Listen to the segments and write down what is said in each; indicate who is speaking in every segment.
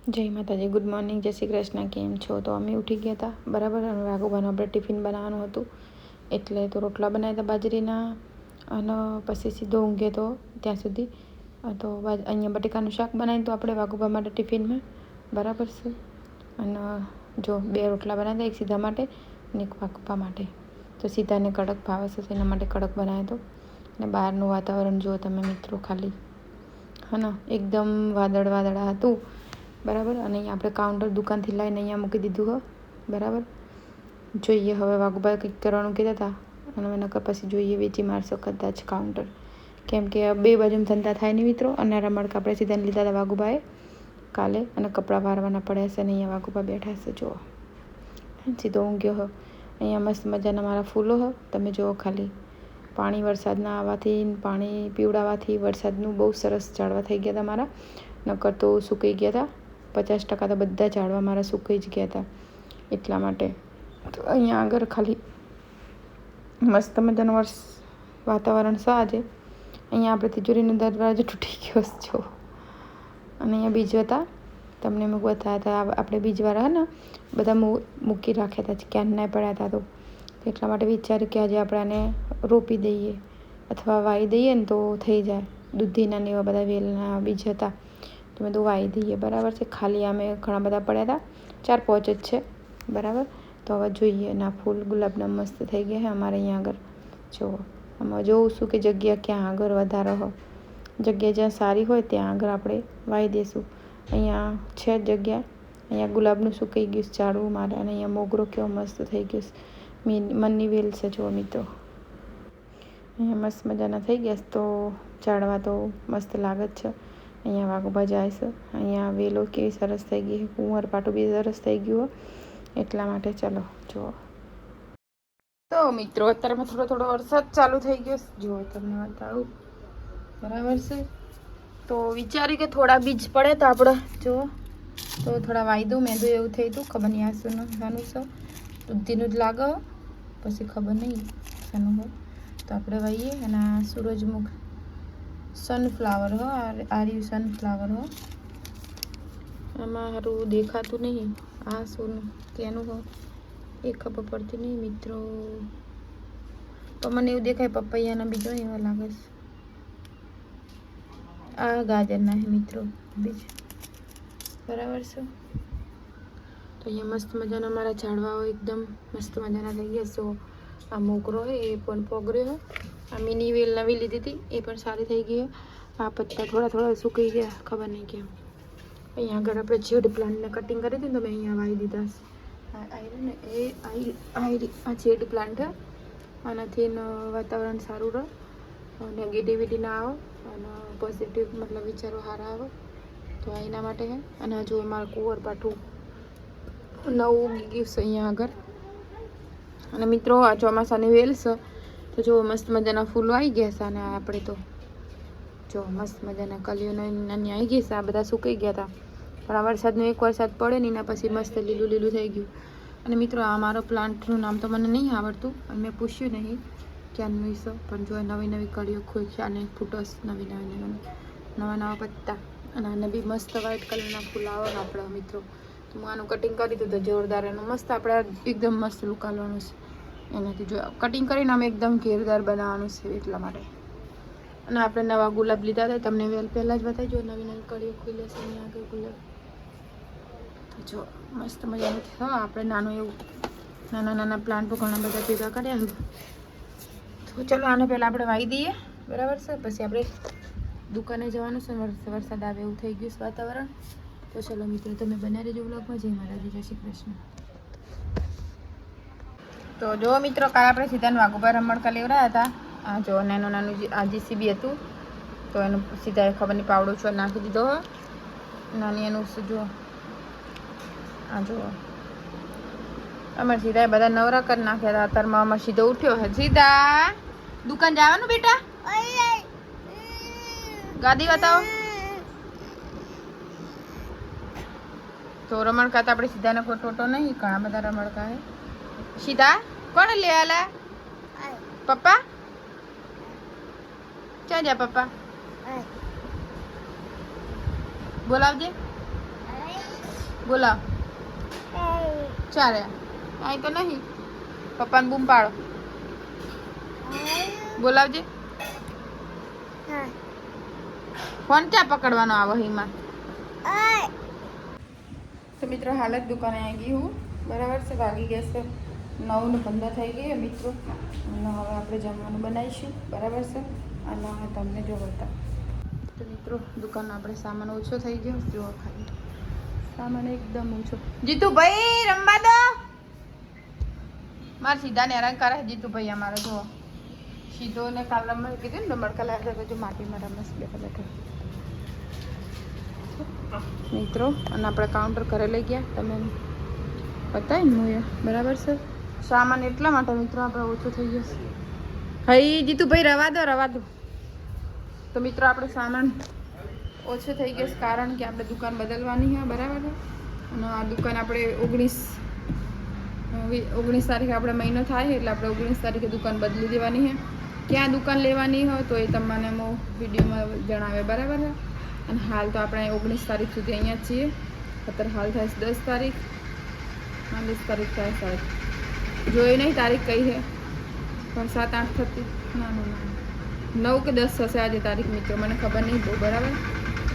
Speaker 1: જય માતાજી, good morning, જય શ્રી કૃષ્ણ. કેમ છો? તો અમે ઉઠી ગયા હતા બરાબર. અને વાઘુબાનું આપણે ટિફિન બનાવવાનું હતું એટલે તો રોટલા બનાવ્યા હતા બાજરીના. અને પછી સીધો ઊંઘ્યો તો ત્યાં સુધી. તો અહીંયા બટેકાનું શાક બનાવ્યું તો આપણે વાઘુબા માટે ટિફિનમાં બરાબર છે. અને જો 2 રોટલા બનાવ્યા હતા, એક સીધા માટે અને એક વાઘુબા માટે. તો સીધાને કડક ભાવે છે તો એના માટે કડક બનાવ્યો હતો. અને બહારનું વાતાવરણ જુઓ તમે મિત્રો, ખાલી હા એકદમ વાદળા હતું બરાબર. અને અહીંયા આપણે કાઉન્ટર દુકાનથી લાવીને અહીંયા મૂકી દીધું હો બરાબર. જોઈએ હવે વાઘુભાઈ કંઈક કરવાનું કહેતા હતા અને મને પછી જોઈએ વેચી મારશો કદાચ કાઉન્ટર, કેમ કે 2 બાજુમાં ધંધા થાય નહીં મિત્રો. અને રમણકા આપણે સીધા લીધા હતા વાઘુભાઈએ કાલે, અને કપડાં વારવાના પડ્યા છે. અને અહીંયા વાઘુભા બેઠા છે જુઓ, સીધો ઊંઘ્યો હો. અહીંયા મસ્ત મજાના મારા ફૂલો હો તમે જુઓ ખાલી. પાણી વરસાદના આવવાથી, પાણી પીવડાવવાથી વરસાદનું બહુ સરસ ઝાડવા થઈ ગયા હતા મારા. નકર તો સુકાઈ ગયા હતા 50% તો બધા ઝાડવા મારા સુકાઈ જ ગયા હતા એટલા માટે. તો અહીંયા આગળ ખાલી મસ્ત મજાનું વાતાવરણ છે આજે. અહીંયા આપણે તિજોરીનો દરવાજો તૂટી ગયો છો. અને અહીંયા બીજ હતા, તમને મેં બતાવ્યા હતા. આપણે બીજવાળા ને બધા મૂકી રાખ્યા હતા, ક્યાંના પડ્યા હતા. તો એટલા માટે વિચાર્યું કે આજે આપણે આને રોપી દઈએ અથવા વાવી દઈએ ને તો થઈ જાય. દૂધીના ને એવા બધા વેલના બીજ હતા તો મેં તો વાવી દઈએ બરાબર છે. ખાલી અમે ઘણા બધા પડ્યા હતા, 4-5 જ છે બરાબર. તો હવે જોઈએ. ના ફૂલ ગુલાબના મસ્ત થઈ ગયા છે અમારે અહીંયા આગળ. જુઓ આમાં જોઉં છું કે જગ્યા ક્યાં આગળ વધારે હોય, જગ્યા જ્યાં સારી હોય ત્યાં આગળ આપણે વાવી દઈશું. અહીંયા છે જગ્યા. અહીંયા ગુલાબનું સુકાઈ ગયું ઝાડવું મારે. અને અહીંયા મોગરો કેવો મસ્ત થઈ ગયો છે, મનની વેલ છે જુઓ મિત્રો. અહીંયા મસ્ત મજાના થઈ ગયા તો ઝાડવા તો મસ્ત લાગે જ છે. અહીંયા વાઘુબા જાય છે. અહીંયા વેલો કેવી સરસ થઈ ગઈ, કુંવર પાટું બી સરસ થઈ ગયું એટલા માટે. ચાલો જુઓ તો મિત્રો, અત્યારમાં થોડો વરસાદ ચાલુ થઈ ગયો. જુઓ તમને બતાવું બરાબર છે. તો વિચારી કે થોડા બીજ પડે તો આપણે જુઓ તો થોડા વાવી દઉં. મેં તો એવું થઈ હતું, ખબર નહીં આ શું શાનું છે, દૂધીનું જ લાગે પછી ખબર નહીં શાનું હોય. તો આપણે વાવીએ. અને આ સૂરજમુખ સનફ્લાવર હો, આ રહ્યું સનફ્લાવર હો. આમાં સારું દેખાતું નહીં આ શું કેનું હો એ ખબર પડતી નહીં મિત્રો. તો મને એવું દેખાય પપૈયાના બીજો એવા લાગે છે. આ ગાજરના છે મિત્રો બીજ બરાબર છે. તો અહીંયા મસ્ત મજાના મારા ઝાડવાઓ એકદમ મસ્ત મજાના થઈ ગયા. સો આ મોગરો હોય એ પણ પોગર્યો. આ મિની વેલ નવી લીધી હતી એ પણ સારી થઈ ગઈ. આ પત્તા થોડા સુકાઈ ગયા, ખબર નહીં કેમ. અહીંયા આગળ આપણે જેડ પ્લાન્ટને કટિંગ કરી હતી તો મેં અહીંયા વાવી દીધા છે. આ જેડ પ્લાન્ટ આનાથી વાતાવરણ સારું રહે, નેગેટિવિટી ના આવે અને પોઝિટિવ મતલબ વિચારો સારા આવે. તો એના માટે છે. અને હજુ અમારું કુંવર પાઠું નવું ઉગી ગયું છે અહીંયા આગળ. અને મિત્રો આ ચોમાસાની વેલ છે તો જો મસ્ત મજાના ફૂલો આવી ગયા છે. અને આપણે તો જો મસ્ત મજાના કલીઓ નાની આવી ગઈ છે. આ બધા સુકાઈ ગયા હતા પણ આ વરસાદનો એક વરસાદ પડે ને એના પછી મસ્ત લીલું થઈ ગયું. અને મિત્રો આ મારો પ્લાન્ટનું નામ તો મને નહીં આવડતું અને મેં પૂછ્યું નહીં ક્યાંનું છે, પણ જો નવી કળીઓ ખોલશે અને ફૂટસ નવા પત્તા. અને આને બી મસ્ત વ્હાઈટ કલરના ફૂલ આવે ને આપણા મિત્રો. તો હું આનું કટિંગ કરી દીધું તો જોરદાર એનું મસ્ત આપણે એકદમ મસ્ત લુક આવવાનું છે એનાથી. જો કટિંગ કરીને અમે એકદમ ઘેરદાર બનાવવાનું છે એટલા માટે. અને આપણે નવા ગુલાબ લીધા હતા, તમને વેલ પહેલાં જ બતાવી. જો નવી કળીઓ ખુલે છે અહીંયા આગળ ગુલાબ. તો જો મસ્ત મજાનું હા આપણે નાનું એવું નાના પ્લાન્ટ ઘણા બધા ભેગા કર્યા. તો ચલો આને પહેલાં આપણે વાવી દઈએ બરાબર છે. પછી આપણે દુકાને જવાનું છે, વરસાદ આવે એવું થઈ ગયું છે વાતાવરણ. તો ચલો મિત્રો તમે બનાવી રહેજો વ્લોગમાં. જય માતાજી, જય શ્રી કૃષ્ણ. તો જો મિત્રો કાલે આપણે સીધા વાઘુબા રમણકા લેવડાયા હતા. આ જો નાનું આ જીસીબી હતું તો એનું સીધા ખબર નહીં પાવડો છો નાખી દીધો નાની એનું જો. આ જો અમારે સીધા બધા નવરા કરી નાખ્યા હતા. અત્યારમાં અમારે સીધો ઉઠ્યો હે. સીધા દુકાન જવાનું બેટા, ગાદી બતાવો. તો રમણકા તો આપણે સીધાને કોઈ ટોટો નહીં, ઘણા બધા રમણકા હે. સીધા કોણ લે આલા? પપ્પા ક્યાં જા? પપ્પા બોલાવજે. બોલા ચાલે અહીં તો નહીં પપ્પાને બૂમ પાડો બોલાવજે ફોન ક્યાં પકડવાનો આવે હિમાં તો મિત્રો હાલ જ દુકાને આવી ગઈ હું બરાબર છે વાગી ગયા છે 9:15 થઈ ગઈ મિત્રો અને હવે આપણે જમવાનું બનાવીશું બરાબર છે અને તમને જો બતા તો મિત્રો દુકાનનો આપણે સામાન ઓછો થઈ ગયો જો ખાલી સામાન એકદમ ઓછો જીતુભાઈ રમવા દો મારે સીધા ને હેરાન કરે જીતુભાઈ અમારે જો સીધો ને કાલ રમવા કીધું ને મડકા લાગ્યા તો માટીમાં રમસ બેઠા બેઠા મિત્રો અને આપણે કાઉન્ટર ઘરે લઈ ગયા તમે બતાવી ને હું બરાબર છે સામાન એટલા માટે મિત્રો આપણે ઓછો થઈ ગયો હઈ જીતુભાઈ રવા દો તો મિત્રો આપણે સામાન ઓછો થઈ ગયો કારણ કે આપણે દુકાન બદલવાની છે બરાબર છે અને આ દુકાન આપણે 19 તારીખે આપણે મહિનો થાય એટલે આપણે 19 તારીખે દુકાન બદલી દેવાની છે ક્યાં દુકાન લેવાની હોય તો એ તમને હું વિડીયોમાં જણાવે બરાબર છે અને હાલ તો આપણે 19 તારીખ સુધી અહીંયા જ છીએ અત્યારે હાલ થાય 10 તારીખ 20 તારીખ થાય સાહેબ જોઈ નહીં તારીખ કઈ છે પણ 7-8 થતી ના 9 કે 10 થશે આજે તારીખ મિત્રો મને ખબર નહીં બહુ બરાબર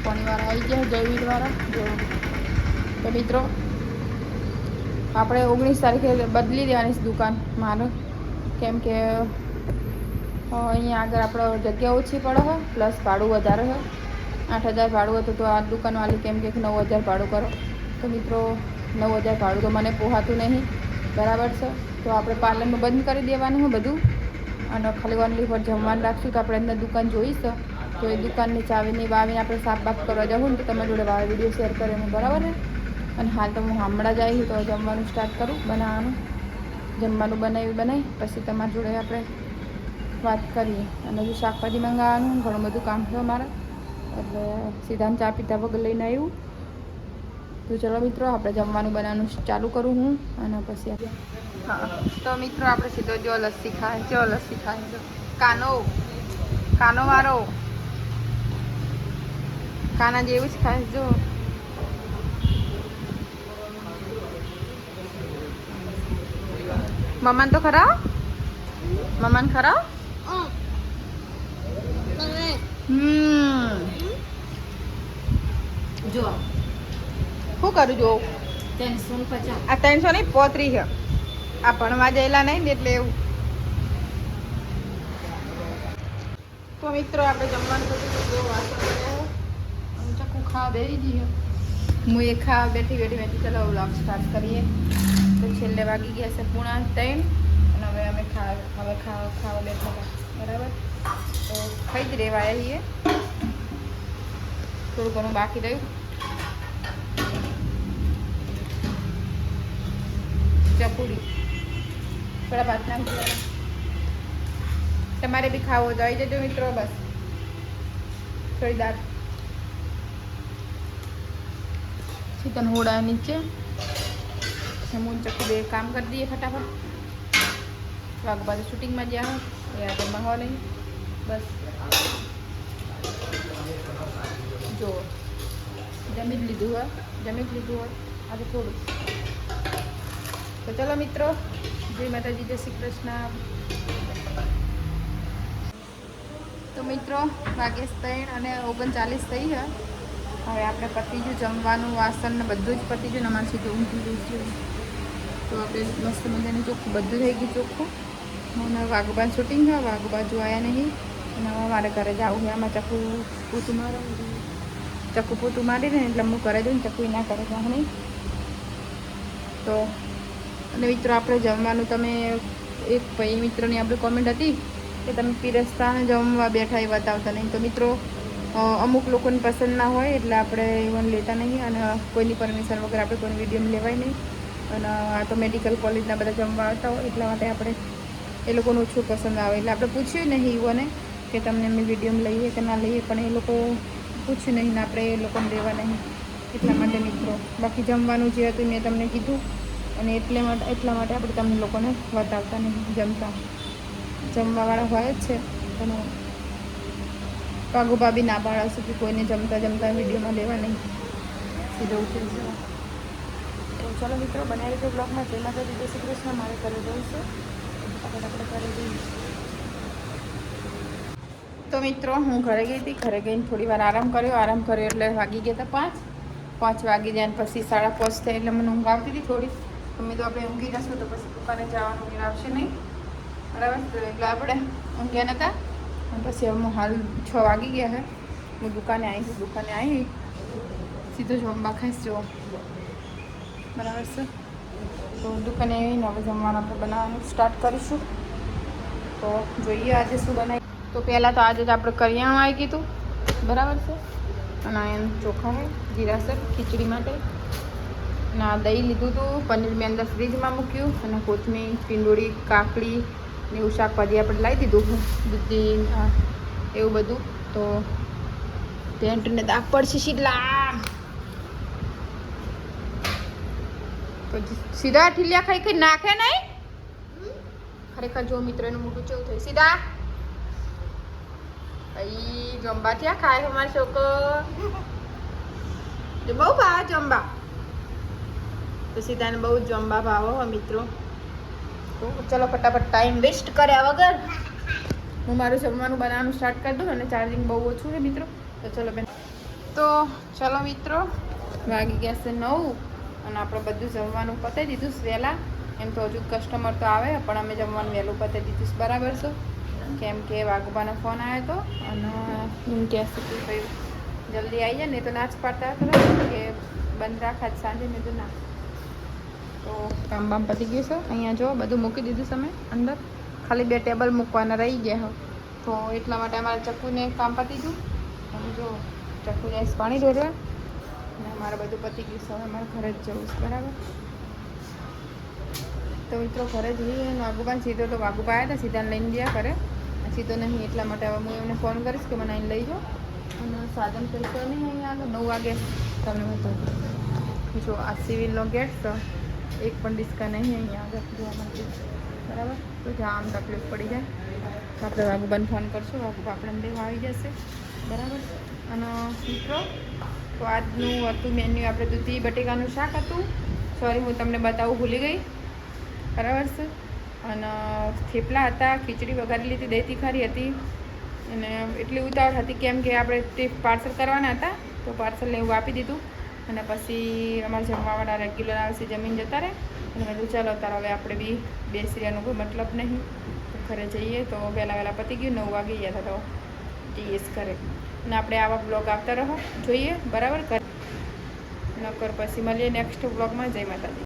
Speaker 1: કોણીવાળા આવી ગયા જયવીરવાળા જો તો મિત્રો આપણે 19 તારીખે બદલી દેવાની દુકાન મારે કેમ કે અહીંયા આગળ આપણે જગ્યા ઓછી પડે છે પ્લસ ભાડું વધારે છે 8,000 ભાડું હતું તો આ દુકાનવાળી કેમ કે 9,000 ભાડું કરો તો મિત્રો 9,000 ભાડું તો મને પોહાતું નહીં બરાબર છે તો આપણે પાર્લરનું બંધ કરી દેવાનું છે બધું અને ખાલી ઓનલી પર જમવાનું રાખશું તો આપણે અંદર દુકાન જોઈશું તો એ દુકાનની ચાવીની વાવીને આપણે સાફ બાફ કરવા જવું ને તો તમારી જોડે વાવી વિડીયો શેર કરીને બરાબર ને અને હાલ તો હું હમણાં જ આવી તો જમવાનું સ્ટાર્ટ કરું બનાવવાનું જમવાનું બનાવી પછી તમારી જોડે આપણે વાત કરીએ અને હજુ શાકભાજી મંગાવવાનું ઘણું બધું કામ છે અમારે એટલે સીધાને ચા પીતા વગર લઈને આવ્યું તો ચલો મિત્રો આપણે જમવાનું બનાવવાનું ચાલુ કરું હું અને પછી આપણે હા તો મિત્રો આપણે સીધો જો લસ્સી ખાય કાનો વાળો કાના જેવું જ ખાય જો મમ્માન તો ખરા મમ્માન ખરા જો શું કરું જો 350 આ 300 નહીં 35 છે આ ભણવા જયેલા નહીં ને એટલે એવું તો મિત્રો આપણે જમવાનું બધું જો વાસણ ચકુ ખાવા બેસી જઈએ હું એ ખાવા બેઠી ચલો વ્લોગ સ્ટાર્ટ કરીએ તો છેલ્લે વાગી ગયા છે 2:30 અને હવે અમે ખાવા બેઠા બરાબર તો ખાઈ જ રહેવા આવીએ થોડું ઘણું બાકી રહ્યું ચપુડી થોડા ભાત નાખી તમારે બી ખાવો તો આવી જજો મિત્રો બસ થોડી દાળ ચિકન હોડા નીચે સમૂહ ચક્કુ બે કામ કરી દઈએ ફટાફટ વાઘ બાજુ શૂટિંગમાં જ્યાં હોય એ આગળ મંગાવો નહીં બસ જો જમી જ લીધું હોય આજે થોડું તો ચલો મિત્રો જય માતાજી જય શ્રી કૃષ્ણ તો મિત્રો વાગ્યા 3 અને 39 થઈ છે હવે આપણે પતીજું જમવાનું વાસણ ને બધું જ પતીજું અમારે સીધું ઊંઘી દઈશું તો આપણે મસ્ત મજાનું ચોખ્ખું બધું થઈ ગયું ચોખ્ખું અને વાઘુબા શૂટિંગ છે વાઘુબાજુ આવ્યા નહીં અને હવે મારે ઘરે જવું છે આમાં ચક્કુ પોતું મારી ને એટલે હું કરે જઉં ચક્કુ ના કરે જાઉં નહીં તો અને મિત્રો આપણે જમવાનું તમે એક ભાઈ મિત્રની આપણે કોમેન્ટ હતી કે તમે પીરસતા જમવા બેઠા એ બતાવતા નહીં તો મિત્રો અમુક લોકોને પસંદ ના હોય એટલે આપણે ઇવન લેતા નહીં અને કોઈની પરમિશન વગર આપણે કોઈની વિડીયો લેવાય નહીં અને આ તો મેડિકલ કોલેજના બધા જમવા આવતા હોય એટલા માટે આપણે એ લોકોને ઓછું પસંદ આવે એટલે આપણે પૂછ્યું નહીં ઈવોને કે તમને અમે વિડીયો લઈએ કે ના લઈએ પણ એ લોકો પૂછ્યું નહીં ને આપણે એ લોકોને લેવા નહીં એટલા માટે મિત્રો બાકી જમવાનું જે હતું મેં તમને કીધું અને એટલા માટે આપણે તમને લોકોને બતાવતા નહીં જમતા જમવાવાળા હોય જ છે અને પાગુબા બી ના પાડશે કે કોઈને જમતા વિડીયોમાં લેવા નહીં સીધો ઉઠી તો ચલો મિત્રો બનાવી લેજો બ્લોગમાં. જય માતાજી, જય શ્રી કૃષ્ણ. મારે ઘરે જવું છે, આપણે ઘરે જઈએ. તો મિત્રો હું ઘરે ગઈ હતી. ઘરે જઈને થોડી વાર આરામ કર્યો એટલે વાગી ગયા હતા 5 વાગી જાય. પછી 5:30 થાય એટલે મને ઊંઘ આવતી હતી થોડી. તો આપણે ઊંઘી જશું તો પછી દુકાને જવાનું મેળ આવશે નહીં, બરાબર. તો એટલે આપણે ઊંઘ્યા નહોતા. અને પછી હવે હાલ 6 વાગી ગયા છે. હું દુકાને આવી સીધો જમવા ખાઈશ જો, બરાબર છે. તો દુકાને આવીને હવે જમવાનું આપણે બનાવવાનું સ્ટાર્ટ કરીશું. તો જોઈએ આજે શું બનાવી. તો પહેલાં તો આજે જ આપણે કરિયાણું આવી ગયું હતું, બરાબર છે. અને એમ ચોખા છે, જીરાસર ખીચડી માટે. અને આ દહીં લીધું હતું, પનીર મેં અંદર ફ્રીજમાં મૂક્યું, અને કોથમીર, ટીંડોળી, કાકડી ને એવું શાકભાજી આપણે લાવી દીધું, દૂધી એવું બધું. તો પેન્ટને દાગ પડશે શીતલા. તો સીધા ઠીલિયા ખાઈ નાખે નહીં. ખરેખર જો મિત્રો એનું મોટું કેવું થયું. સીધા ભાઈ જમવા ત્યાં ખાય અમારે છોકરો બહુ ભાવે જમવા. તો સીધાને બહુ જમવા ભાવો મિત્રો. તો ચલો ફટાફટ ટાઈમ વેસ્ટ કર્યા વગર હું મારું જમવાનું બનાવવાનું સ્ટાર્ટ કરી દઉં. અને ચાર્જિંગ બહુ ઓછું છે મિત્રો. તો ચલો બેન, તો ચલો મિત્રો વાગી ગયા છે 9 અને આપણે બધું જમવાનું પતાવી દીધું વહેલા. એમ તો હજુ કસ્ટમર તો આવે પણ અમે જમવાનું વહેલું પતાવી દીધું, બરાબર છે. કેમ કે વાઘબાનો ફોન આવ્યો હતો અને હું કહેશું કે ભાઈ જલ્દી આવી જાય ને. તો નાચ પાડતા હતા કે બંધ રાખા જ સાંજે. મેં તો ના. તો કામ બામ પતી ગયું છે. અહીંયા જો બધું મૂકી દીધું છે અમે અંદર. ખાલી 2 ટેબલ મૂકવાના રહી ગયા. તો એટલા માટે અમારે ચક્કુને કામ પતી ગયું. અને જો ચક્કુ જાય પાણી દોરવા અને અમારે બધું પતી ગયું છે. હવે અમારે ઘરે જ જવું છે, બરાબર. તો મિત્રો ઘરે જઈએ. વાઘુબાને સીધો તો વાઘુબા આવ્યા હતા, સીધાને લઈને ગયા કરે. સીધો નહીં એટલા માટે હવે હું એમને ફોન કરીશ કે મને અહીં લઈ જાઓ. અને સાધન પૈસા નહીં અહીંયા આગળ 9 વાગે તમને બતાવું. જો આ સિવિલનો ગેટ છે, એક પણ ડિસ્કા નહીં અહીંયા આગળ જોવા મળશે, બરાબર. તો જ્યાં આમ તકલીફ પડી જાય તો આપણે વાઘુબાને ફોન કરશું. વાઘુબા આપણે લેવા આવી જશે, બરાબર. અને મિત્રો તો આજનું હતું મેન્યુ આપણે દૂધી બટેકાનું શાક હતું. સોરી હું તમને બતાવું ભૂલી ગઈ, બરાબર છે. અને થેપલા હતા, ખીચડી વઘારી લીધી, દહીં તીખારી હતી. અને એટલી ઉતાવળ હતી કેમ કે આપણે તે પાર્સલ કરવાના હતા. તો પાર્સલને એવું આપી દીધું. અને પછી અમારે જમવાવાળા રેગ્યુલર આવશે, જમીન જતા રહે. અને મેં કીધું ચાલો તારો હવે આપણે બી બેસી રહેવાનો કોઈ મતલબ નહીં. ઘરે જઈએ તો વહેલા પતી ગયું. 9 વાગી ગયા હતા. તો જઈએ ઘરે. અને આપણે આવા બ્લોગ આવતા રહો જોઈએ, બરાબર. નકર પછી મળીએ નેક્સ્ટ બ્લોગમાં. જય માતાજી.